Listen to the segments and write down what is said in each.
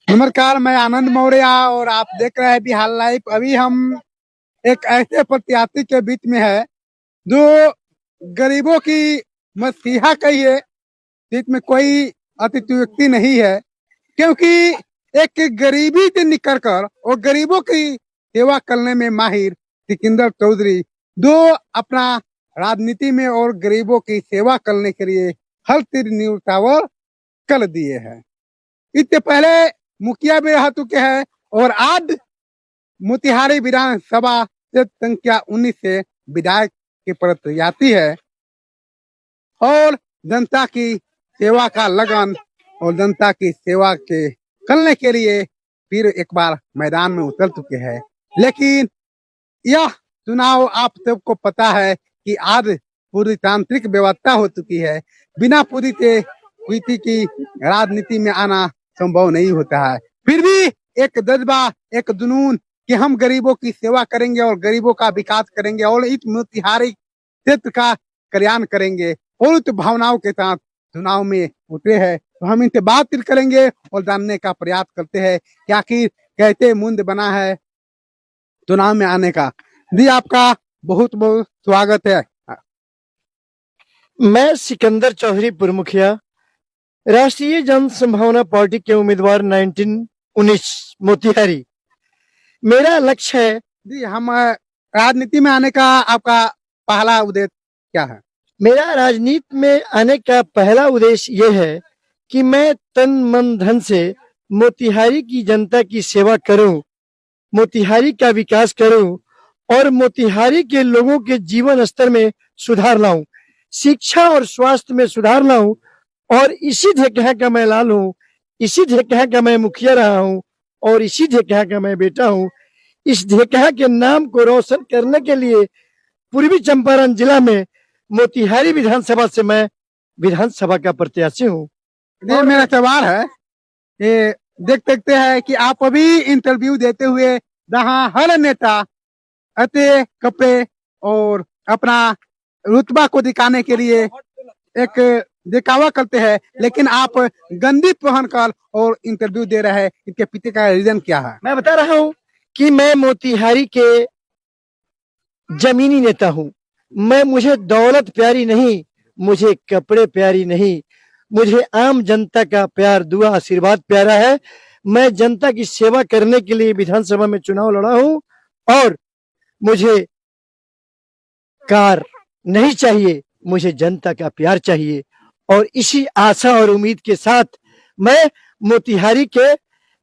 नमस्कार, मैं आनंद मौर्य और आप देख रहे हैं बिहार लाइव। अभी हम एक ऐसे प्रत्याशी के बीच में है जो गरीबों की मसीहा कहिए, बीच में कोई अतिव्यक्ति नहीं है, क्योंकि एक गरीबी से निकलकर और गरीबों की सेवा करने में माहिर सिकंदर चौधरी जो अपना राजनीति में और गरीबों की सेवा करने के लिए हर तीर न्यौछावर कर दिए हैं। इससे पहले मुखिया भी रह चुके हैं और आज मोतिहारी विधानसभा से संख्या 19 से विधायक के प्रत्याशी है और जनता की सेवा का लगन और जनता की सेवा के करने के लिए फिर एक बार मैदान में उतर चुके हैं। लेकिन यह चुनाव आप सबको पता है कि आज पूरी तांत्रिक व्यवस्था हो चुकी है। बिना पूरी से कुर्सी की राजनीति में आना संभव नहीं होता है। फिर भी एक जज्बा, एक जुनून कि हम गरीबों की सेवा करेंगे और गरीबों का विकास करेंगे और इस मोतिहारी क्षेत्र का कल्याण करेंगे और उस भावनाओं के साथ चुनाव में उतरे हैं। तो हम इनसे बातचीत करेंगे और जानने का प्रयास करते हैं कि आखिर कैसे मुंद बना है चुनाव में आने का। जी, आपका बहुत बहुत स्वागत है। मैं सिकंदर चौधरी मुखिया राष्ट्रीय जन संभावना पार्टी के उम्मीदवार 1919 मोतिहारी। मेरा लक्ष्य है जी, हम राजनीति में आने का आपका पहला उद्देश्य क्या है? मेरा राजनीति में आने का पहला उद्देश्य ये है कि मैं तन मन धन से मोतिहारी की जनता की सेवा करूं, मोतिहारी का विकास करूं और मोतिहारी के लोगों के जीवन स्तर में सुधार लाऊं, शिक्षा और स्वास्थ्य में सुधार लाऊं और इसी ढेकहा का मैं लाल हूं, इसी ढेकहा का मैं मुखिया रहा हूं और इसी ढेकहा का मैं बेटा हूं। इस ढेकहा के नाम को रोशन करने के लिए पूर्वी चंपारण जिला में मोतिहारी विधानसभा से मैं विधानसभा का प्रत्याशी हूँ। ये मेरा सवाल है, ये देख सकते हैं कि आप अभी इंटरव्यू देते हुए जहाँ हर नेता अते कपड़े और अपना रुतबा को दिखाने के लिए एक दिखावा करते हैं, लेकिन आप गंदी पहनकर और इंटरव्यू दे रहे हैं, इसके पीछे का रीजन क्या है? मैं बता रहा हूँ कि मैं मोतिहारी के जमीनी नेता हूँ। मुझे दौलत प्यारी नहीं, मुझे कपड़े प्यारी नहीं, मुझे आम जनता का प्यार, दुआ, आशीर्वाद प्यारा है। मैं जनता की सेवा करने के लिए विधानसभा में चुनाव लड़ा हूँ और मुझे कार नहीं चाहिए, मुझे जनता का प्यार चाहिए और इसी आशा और उम्मीद के साथ मैं मोतिहारी के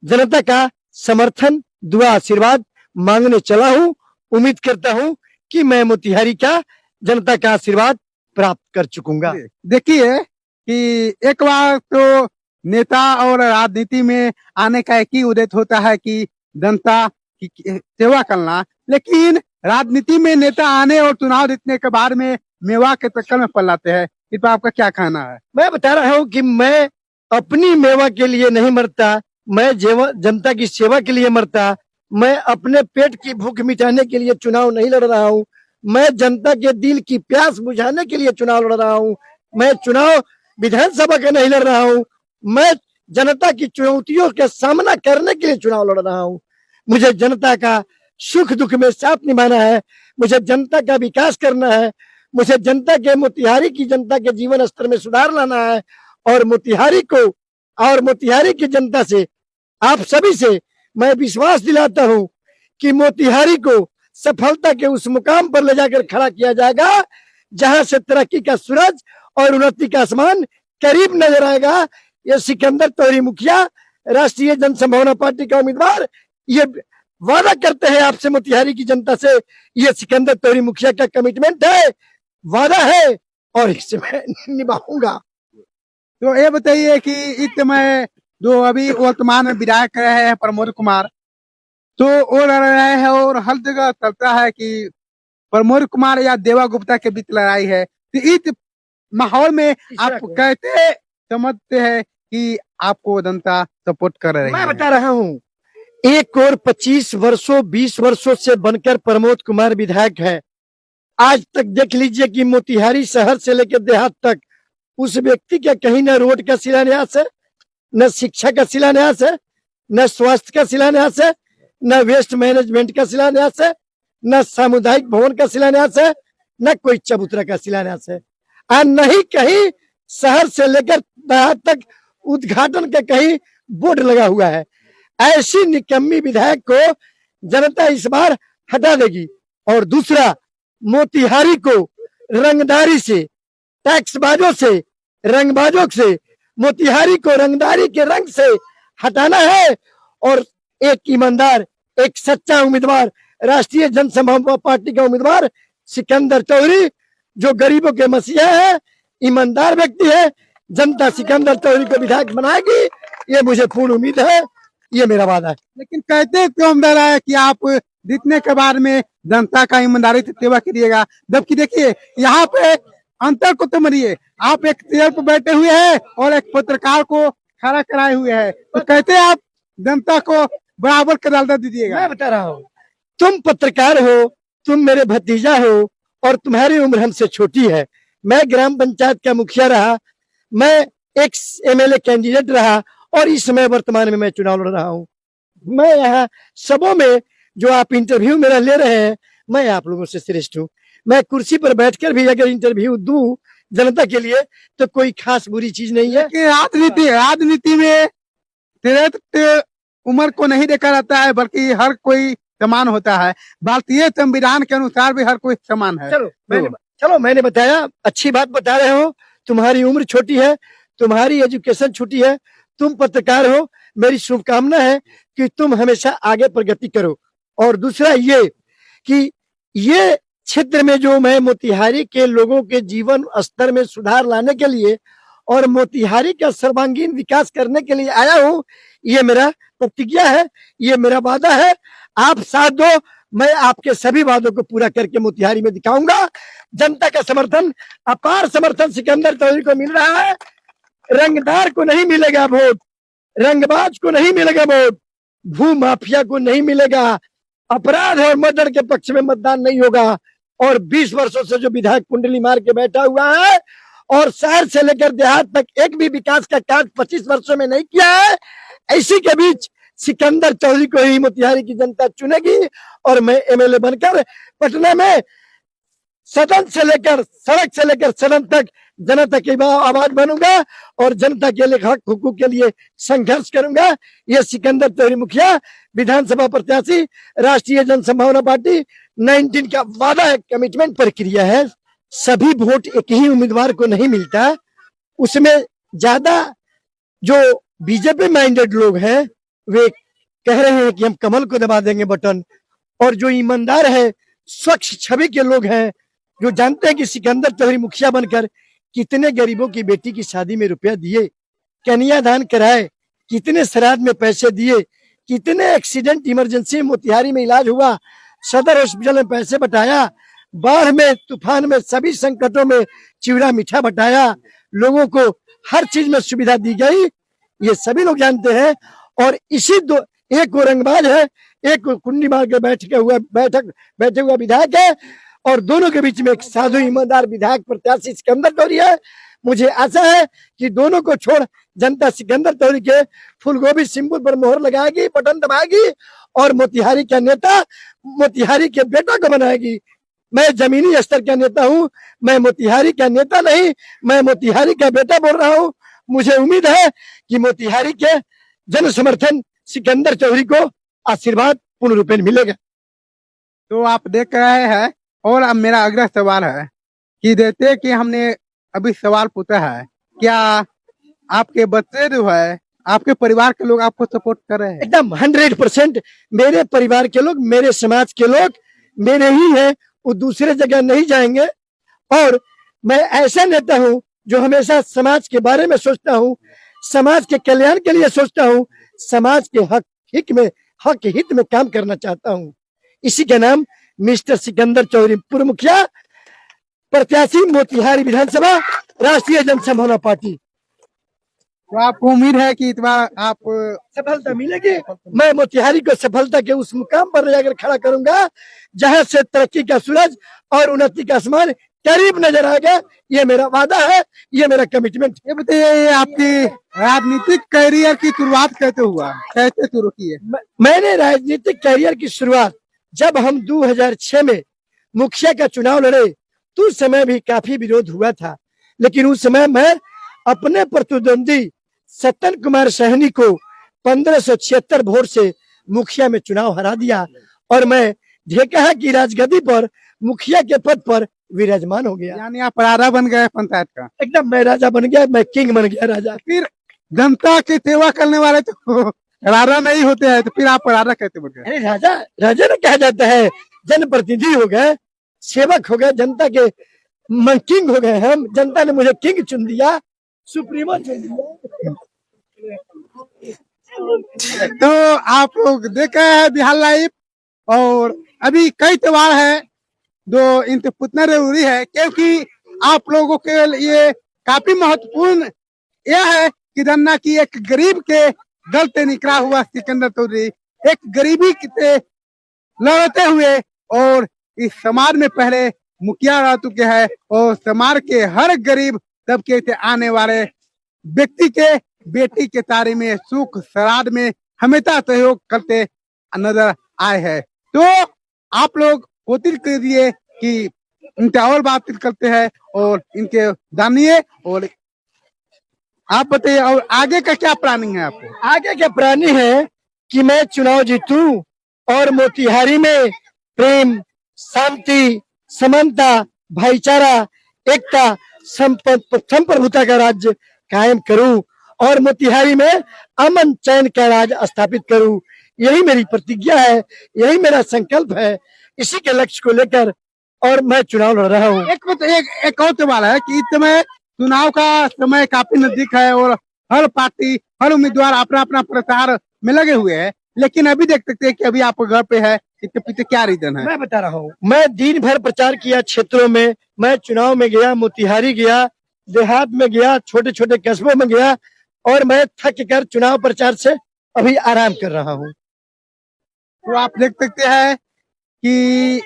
जनता का समर्थन, दुआ, आशीर्वाद मांगने चला हूं। उम्मीद करता हूं कि मैं मोतिहारी का जनता का आशीर्वाद प्राप्त कर चुकूंगा। देखिए कि एक बार तो नेता और राजनीति में आने का एक ही उद्देश्य होता है कि जनता की सेवा करना, लेकिन राजनीति में नेता आने और चुनाव जीतने के बाद में मेवा के चक्कर में पलाते हैं। इस पर आपका क्या कहना है? मैं बता रहा हूं कि मैं अपनी मेवा के लिए नहीं मरता, मैं जनता की सेवा के लिए मरता। मैं अपने पेट की भूख मिटाने के लिए चुनाव नहीं लड़ रहा हूं, मैं जनता के दिल की प्यास बुझाने के लिए चुनाव लड़ रहा हूं। मैं चुनाव विधानसभा का नहीं लड़ रहा हूं, मैं जनता की चुनौतियों का सामना करने के लिए चुनाव लड़ रहा हूं। मुझे जनता का सुख दुख में साथ निभाना है, मुझे जनता का विकास करना है, मुझे जनता के, मोतिहारी की जनता के जीवन स्तर में सुधार लाना है और मोतिहारी को और मोतिहारी की जनता से, आप सभी से मैं विश्वास दिलाता हूं कि मोतिहारी को सफलता के उस मुकाम पर ले जाकर खड़ा किया जाएगा जहां से तरक्की का सूरज और उन्नति का आसमान करीब नजर आएगा। ये सिकंदर चौधरी मुखिया राष्ट्रीय जन संभावना पार्टी का उम्मीदवार ये वादा करते हैं आपसे, मोतिहारी की जनता से। ये सिकंदर चौधरी मुखिया का कमिटमेंट है, वादा है और इसे मैं निभाऊंगा। तो ये बताइए कि इस समय जो अभी वर्तमान में विधायक रहे हैं प्रमोद कुमार, तो वो लड़ रहे हैं और हर जगह चलता है कि प्रमोद कुमार या देवा गुप्ता के बीच लड़ाई है। तो इस माहौल में आप कैसे समझते हैं कि आपको जनता सपोर्ट कर रही है? मैं बता रहा हूँ, एक और 25 वर्षों 20 वर्षों से बनकर प्रमोद कुमार विधायक है। आज तक देख लीजिए कि मोतिहारी शहर से लेकर देहात तक उस व्यक्ति का कहीं न रोड का शिलान्यास है, न शिक्षा का शिलान्यास है, न स्वास्थ्य का शिलान्यास है, न वेस्ट मैनेजमेंट का शिलान्यास है, न सामुदायिक भवन का शिलान्यास है, न कोई चबूतरा का शिलान्यास है, और न ही कहीं शहर से लेकर देहात तक उद्घाटन का कहीं बोर्ड लगा हुआ है। ऐसी निकम्मी विधायक को जनता इस बार हटा देगी। और दूसरा, मोतिहारी को रंगदारी से, टैक्सबाजों से, रंगबाजों से, मोतिहारी को रंगदारी के रंग से हटाना है और एक ईमानदार, एक सच्चा उम्मीदवार, राष्ट्रीय जनसंघ पार्टी का उम्मीदवार सिकंदर चौधरी, जो गरीबों के मसीहा है, ईमानदार व्यक्ति है, जनता सिकंदर चौधरी को विधायक बनाएगी, ये मुझे पूर्ण उम्मीद है, ये मेरा वादा है। लेकिन कहते क्यों अंदर है कि आप जीतने के बाद में जनता का ईमानदारी से सेवा करिएगा, जबकि देखिए यहाँ पे अंतर को तो मरिए, आप एक चेयर पर बैठे हुए हैं और एक पत्रकार को खड़ा कराए हुए हैं, तो कहते हैं आप जनता को बराबर का दर्जा दीजिएगा। मैं बता रहा हूँ, तुम पत्रकार हो, तुम मेरे भतीजा हो और तुम्हारी उम्र हमसे छोटी है। मैं ग्राम पंचायत का मुखिया रहा, मैं एक एमएलए कैंडिडेट रहा और इस समय वर्तमान में मैं चुनाव लड़ रहा हूँ। मैं यहाँ सबों में जो आप इंटरव्यू मेरा ले रहे हैं, मैं आप लोगों से श्रेष्ठ हूँ। मैं कुर्सी पर बैठकर भी अगर इंटरव्यू दूं जनता के लिए तो कोई खास बुरी चीज नहीं है। कि राजनीति में श्रेष्ठ उम्र को नहीं देखा जाता है, बल्कि हर कोई समान होता है। भारतीय संविधान के अनुसार भी हर कोई समान है। चलो मैंने बताया, अच्छी बात बता रहे हो। तुम्हारी उम्र छोटी है, तुम्हारी एजुकेशन छोटी है, तुम पत्रकार हो, मेरी शुभकामना है कि तुम हमेशा आगे प्रगति करो। और दूसरा ये कि ये क्षेत्र में जो मैं मोतिहारी के लोगों के जीवन स्तर में सुधार लाने के लिए और मोतिहारी का सर्वांगीण विकास करने के लिए आया हूँ, ये मेरा प्रतिज्ञा है, ये मेरा वादा है। आप साथ दो, मैं आपके सभी वादों को पूरा करके मोतिहारी में दिखाऊंगा। जनता का समर्थन, अपार समर्थन सिकंदर चौधरी को मिल रहा है। रंगदार को नहीं मिलेगा वोट, रंगबाज को नहीं मिलेगा वोट, भू माफिया को नहीं मिलेगा, अपराध और मर्डर के पक्ष में मतदान नहीं होगा। और 20 वर्षों से जो विधायक कुंडली मार के बैठा हुआ है और शहर से लेकर देहात तक एक भी विकास का कार्य 25 वर्षों में नहीं किया है, इसी के बीच सिकंदर चौधरी को ही मोतिहारी की जनता चुनेगी और मैं एमएलए बनकर पटना में सदन से लेकर सड़क से लेकर सदन तक जनता की आवाज बनूंगा और जनता के लिए हक हुकूक के लिए संघर्ष करूंगा। ये सिकंदर चौधरी मुखिया, विधानसभा प्रत्याशी, राष्ट्रीय जनसंभावना पार्टी 19 का वादा है, कमिटमेंट प्रक्रिया है। सभी वोट एक ही उम्मीदवार को नहीं मिलता, उसमें ज्यादा जो बीजेपी माइंडेड लोग हैं वे कह रहे हैं कि हम कमल को दबा देंगे बटन, और जो ईमानदार है, स्वच्छ छवि के लोग हैं, जो जानते हैं कि सिकंदर चौधरी मुखिया बनकर कितने गरीबों की बेटी की शादी में रुपया दिए, कन्यादान कराए, कितने श्राद्ध में पैसे दिए, कितने एक्सीडेंट इमरजेंसी मोतिहारी में इलाज हुआ, सदर हॉस्पिटल में पैसे बटाया, बाढ़ में, तूफान में, सभी संकटों में चिवड़ा मीठा बटाया, लोगों को हर चीज में सुविधा दी गई, ये सभी लोग जानते हैं। और इसी दो, एक को रंगबाज है, एक को कुंडी मार के बैठे हुआ विधायक है, और दोनों के बीच में एक साधु ईमानदार विधायक प्रत्याशी सिकंदर चौधरी है। मुझे आशा है कि दोनों को छोड़ जनता सिकंदर चौधरी के फूलगोभी सिंबल पर मोहर लगाएगी, बटन दबाएगी और मोतिहारी का नेता, मोतिहारी के बेटा को बनाएगी। मैं जमीनी स्तर का नेता हूं, मैं मोतिहारी का नेता नहीं, मैं मोतिहारी का बेटा बोल रहा हूं। मुझे उम्मीद है कि मोतिहारी के जन समर्थन सिकंदर चौधरी को आशीर्वाद पूर्ण रूपेण मिलेगा। तो आप देख रहे हैं, और अब मेरा अगला सवाल है कि जैसे कि हमने अभी सवाल पूछा है, क्या आपके बच्चे जो है, आपके परिवार के लोग आपको सपोर्ट कर रहे हैं? एकदम 100% मेरे परिवार के लोग, मेरे समाज के लोग मेरे ही हैं, वो दूसरे जगह नहीं जाएंगे। और मैं ऐसा नेता हूं जो हमेशा समाज के बारे में सोचता हूं, समाज के कल्याण के लिए सोचता हूं, समाज के हक हित में काम करना चाहता हूं। इसी का नाम मिस्टर सिकंदर चौधरी, पूर्व मुखिया, प्रत्याशी, मोतिहारी विधानसभा, राष्ट्रीय जनसंभावना पार्टी। तो आपको उम्मीद है कि इस बार आप सफलता मिलेगी। मैं मोतिहारी को सफलता के उस मुकाम पर ले जाकर खड़ा करूंगा जहां से तरक्की का सूरज और उन्नति का आसमान करीब नजर आ गया। ये मेरा वादा है, ये मेरा कमिटमेंट। ये बताइए, ये आपकी राजनीतिक करियर की शुरुआत कैसे हुआ, कैसे शुरू की है? मैंने राजनीतिक करियर की शुरुआत जब हम 2006 में मुखिया का चुनाव लड़े, तो उस समय भी काफी विरोध हुआ था, लेकिन उस समय मैं अपने प्रतिद्वंदी सत्तन कुमार सहनी को 1576 वोट से मुखिया में चुनाव हरा दिया और मैं ढेकहा की राजगद्दी पर मुखिया के पद पर विराजमान हो गया। यानी आप राजा बन गए पंचायत का। एकदम मैं राजा बन गया, मैं किंग बन गया राजा। फिर जनता की सेवा करने वाले तो राजा नहीं होते हैं, तो फिर आप राजा कैसे बन गए? अरे राजा राजा ने कहा जाता है, जनप्रतिनिधि हो गए, सेवक हो गए, जनता के किंग हो गए हम। जनता ने मुझे किंग चुन दिया, सुप्रीमो चुन दिया। तो आप लोग देख रहे हैं बिहार लाइव, और अभी कई त्योहार है जो इनसे पूछना जरूरी है, क्योंकि आप लोगों के लिए काफी महत्वपूर्ण यह है कि जानना कि एक गरीब के दल से निकला हुआ सिकंदर चौधरी एक गरीबी से लड़ते हुए और इस समाज में पहले मुखिया रह चुके हैं और समाज के हर गरीब तबके से आने वाले व्यक्ति के बेटी के तारे में, सुख श्राद्ध में हमेशा सहयोग करते नजर आए हैं। तो आप लोग कोशिश कीजिए कि इनसे और बातचीत करते हैं और इनके जानिए। और आप बताइए, और आगे का क्या प्लानिंग है आपको? आगे क्या प्लानिंग है कि मैं चुनाव जीतूं और मोतिहारी में प्रेम, शांति, समानता, भाईचारा, एकता, संप्रभुता का राज्य कायम करूं और मोतिहारी में अमन चैन का राज स्थापित करूं। यही मेरी प्रतिज्ञा है, यही मेरा संकल्प है। इसी के लक्ष्य को लेकर और मैं चुनाव लड़ रहा हूँ। एक और सवाल है कि इस समय चुनाव का समय काफी नजदीक है और हर पार्टी, हर उम्मीदवार अपना अपना प्रचार में लगे हुए हैं, लेकिन अभी देख सकते हैं कि अभी आप घर पे है, इसके पीछे क्या रीजन है? मैं बता रहा हूँ, मैं दिन भर प्रचार किया क्षेत्रों में, मैं चुनाव में गया, मोतिहारी गया, देहात में गया, छोटे छोटे कस्बों में गया और मैं थक कर चुनाव प्रचार से अभी आराम कर रहा हूँ। तो आप देख सकते हैं कि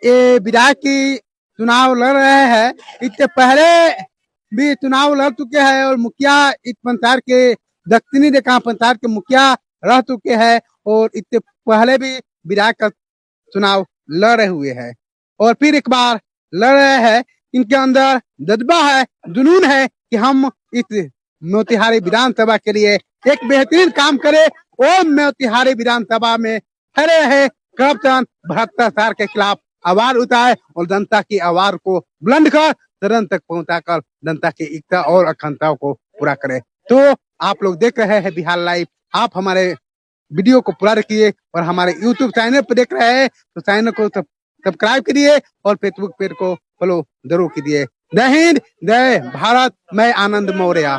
ये विधायक की चुनाव लड़ रहे हैं, इससे पहले भी चुनाव लड़ चुके हैं और मुखिया इस पंचायत के दक्षिणी रेखा पंचायत के मुखिया रह चुके हैं और इससे पहले भी विधायक का चुनाव लड़ रहे हुए हैं और फिर एक बार लड़ रहे हैं। इनके अंदर जज्बा है, जुनून है कि हम इस मोतिहारी विधानसभा के लिए एक बेहतरीन काम करें और मोतिहारी विधानसभा में खड़े रहे, करप्शन भ्रष्टाचार के खिलाफ आवाज उठाए और जनता की आवाज को बुलंद कर सदन तक पहुंचाकर जनता की इच्छा और आकांक्षाओं को पूरा करे। तो आप लोग देख रहे हैं बिहार लाइव, आप हमारे वीडियो को पूरा रखिए और हमारे यूट्यूब चैनल पर देख रहे हैं तो चैनल को सब्सक्राइब करिए और फेसबुक पेज को फॉलो जरूर कीजिए। जय हिंद, जय भारत, मैं आनंद मौर्य।